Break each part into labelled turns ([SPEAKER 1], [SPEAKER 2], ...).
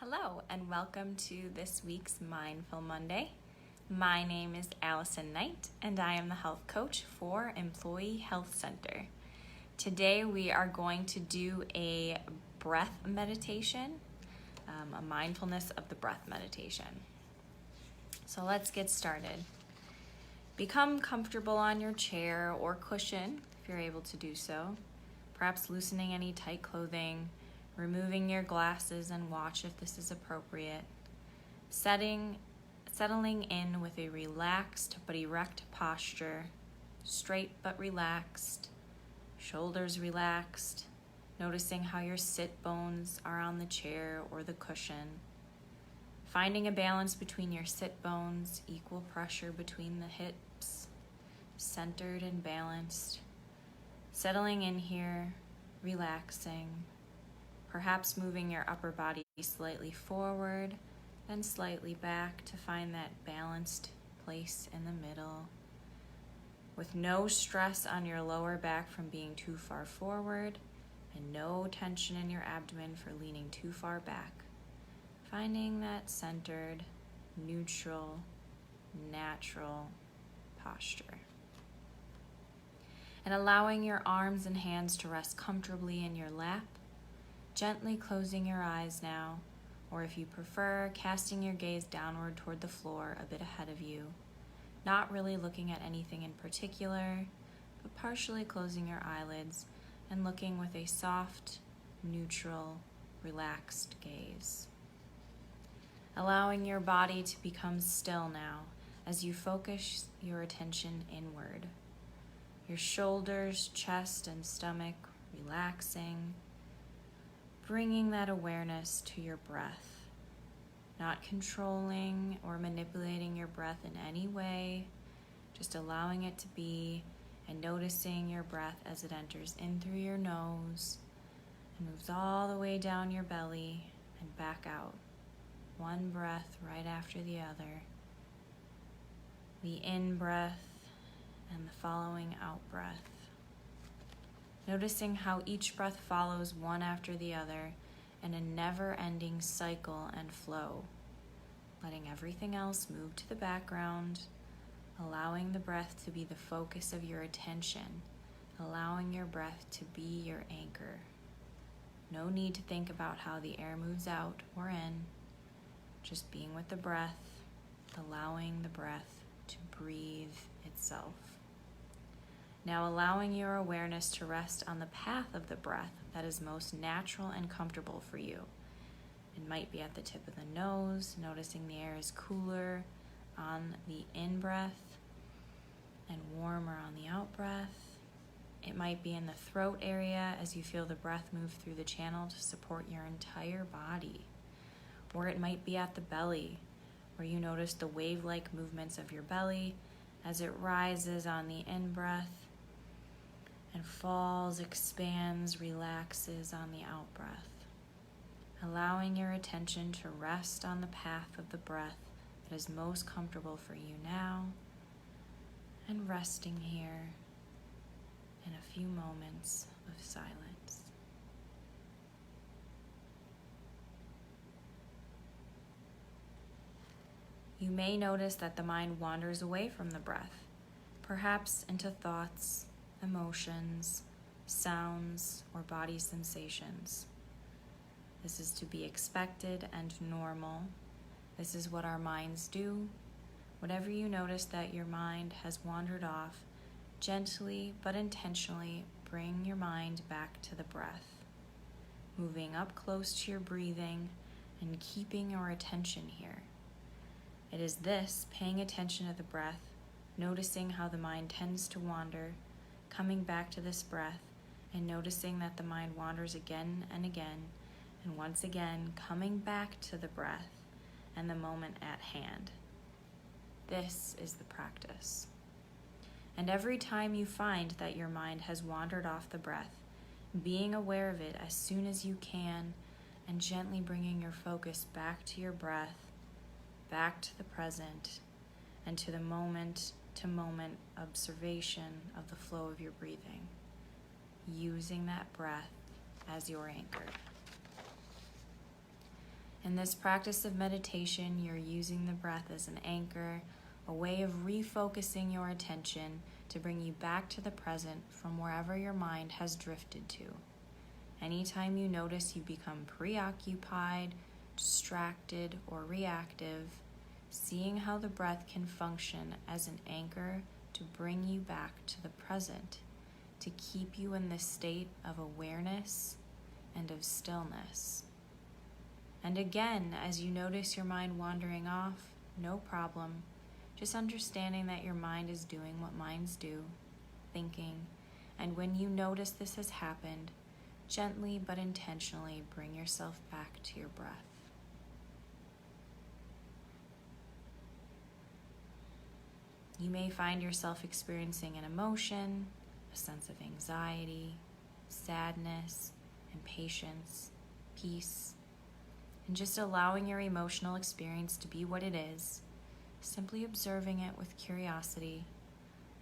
[SPEAKER 1] Hello and welcome to this week's Mindful Monday. My name is Allison Knight and I am the health coach for Employee Health Center. Today we are going to do a breath meditation, a mindfulness of the breath meditation. So let's get started. Become comfortable on your chair or cushion if you're able to do so, perhaps loosening any tight clothing, removing your glasses and watch if this is appropriate. Settling in with a relaxed but erect posture, straight but relaxed, shoulders relaxed, noticing how your sit bones are on the chair or the cushion. Finding a balance between your sit bones, equal pressure between the hips, centered and balanced. Settling in here, relaxing. Perhaps moving your upper body slightly forward and slightly back to find that balanced place in the middle. With no stress on your lower back from being too far forward and no tension in your abdomen for leaning too far back. Finding that centered, neutral, natural posture. And allowing your arms and hands to rest comfortably in your lap. Gently closing your eyes now, or if you prefer, casting your gaze downward toward the floor a bit ahead of you, not really looking at anything in particular, but partially closing your eyelids and looking with a soft, neutral, relaxed gaze. Allowing your body to become still now as you focus your attention inward. Your shoulders, chest, and stomach relaxing, bringing that awareness to your breath, not controlling or manipulating your breath in any way, just allowing it to be and noticing your breath as it enters in through your nose and moves all the way down your belly and back out. One breath right after the other. The in-breath and the following out-breath. Noticing how each breath follows one after the other in a never-ending cycle and flow, letting everything else move to the background, allowing the breath to be the focus of your attention, allowing your breath to be your anchor. No need to think about how the air moves out or in, just being with the breath, allowing the breath to breathe itself. Now allowing your awareness to rest on the path of the breath that is most natural and comfortable for you. It might be at the tip of the nose, noticing the air is cooler on the in-breath and warmer on the out-breath. It might be in the throat area as you feel the breath move through the channel to support your entire body. Or it might be at the belly, where you notice the wave-like movements of your belly as it rises on the in-breath and falls, expands, relaxes on the out-breath. Allowing your attention to rest on the path of the breath that is most comfortable for you now, and resting here in a few moments of silence. You may notice that the mind wanders away from the breath, perhaps into thoughts, emotions, sounds, or body sensations. This is to be expected and normal. This is what our minds do. Whatever you notice that your mind has wandered off, gently but intentionally bring your mind back to the breath, moving up close to your breathing and keeping your attention here. It is this, paying attention to the breath, noticing how the mind tends to wander, coming back to this breath and noticing that the mind wanders again and again, and once again coming back to the breath and the moment at hand. This is the practice. And every time you find that your mind has wandered off the breath, being aware of it as soon as you can and gently bringing your focus back to your breath, back to the present, and to the moment-to-moment observation of the flow of your breathing, using that breath as your anchor. In this practice of meditation, you're using the breath as an anchor, a way of refocusing your attention to bring you back to the present from wherever your mind has drifted to. Anytime you notice you become preoccupied, distracted, or reactive, seeing how the breath can function as an anchor to bring you back to the present, to keep you in this state of awareness and of stillness. And again, as you notice your mind wandering off, no problem, just understanding that your mind is doing what minds do, thinking, and when you notice this has happened, gently but intentionally bring yourself back to your breath. You may find yourself experiencing an emotion, a sense of anxiety, sadness, impatience, peace, and just allowing your emotional experience to be what it is, simply observing it with curiosity.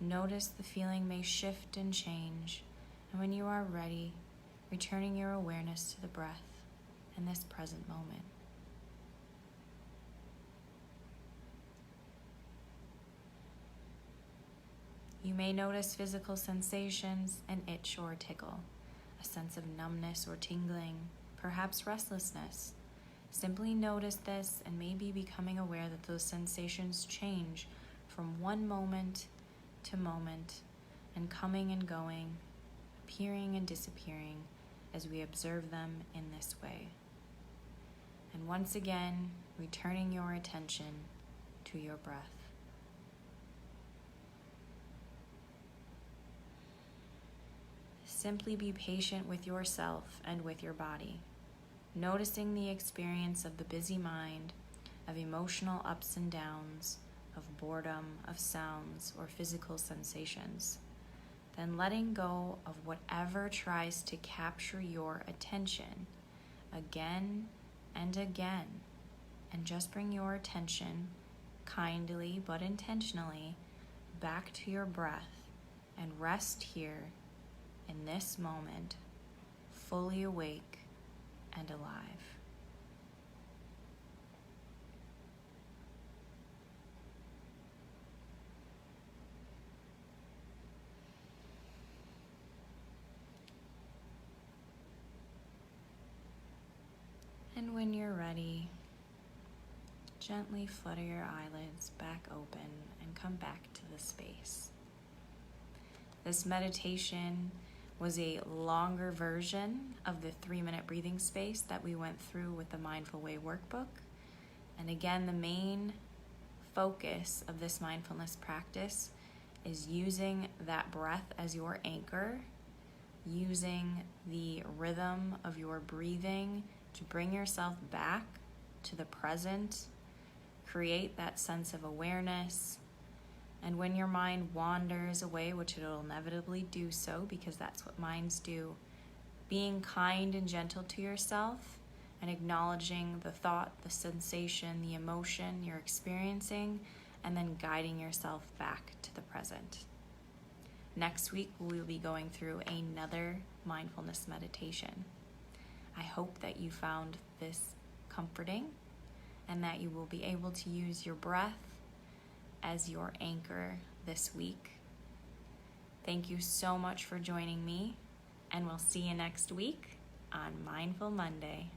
[SPEAKER 1] Notice the feeling may shift and change, and when you are ready, returning your awareness to the breath in this present moment. You may notice physical sensations, an itch or a tickle, a sense of numbness or tingling, perhaps restlessness. Simply notice this and maybe becoming aware that those sensations change from one moment to moment and coming and going, appearing and disappearing as we observe them in this way. And once again, returning your attention to your breath. Simply be patient with yourself and with your body, noticing the experience of the busy mind, of emotional ups and downs, of boredom, of sounds, or physical sensations. Then letting go of whatever tries to capture your attention again and again, and just bring your attention kindly but intentionally back to your breath and rest here in this moment, fully awake and alive. And when you're ready, gently flutter your eyelids back open and come back to the space. This meditation was a longer version of the 3-minute breathing space that we went through with the Mindful Way workbook. And again, the main focus of this mindfulness practice is using that breath as your anchor, using the rhythm of your breathing to bring yourself back to the present, create that sense of awareness. And when your mind wanders away, which it'll inevitably do so because that's what minds do, being kind and gentle to yourself and acknowledging the thought, the sensation, the emotion you're experiencing, and then guiding yourself back to the present. Next week, we'll be going through another mindfulness meditation. I hope that you found this comforting and that you will be able to use your breath as your anchor this week. Thank you so much for joining me, and we'll see you next week on Mindful Monday.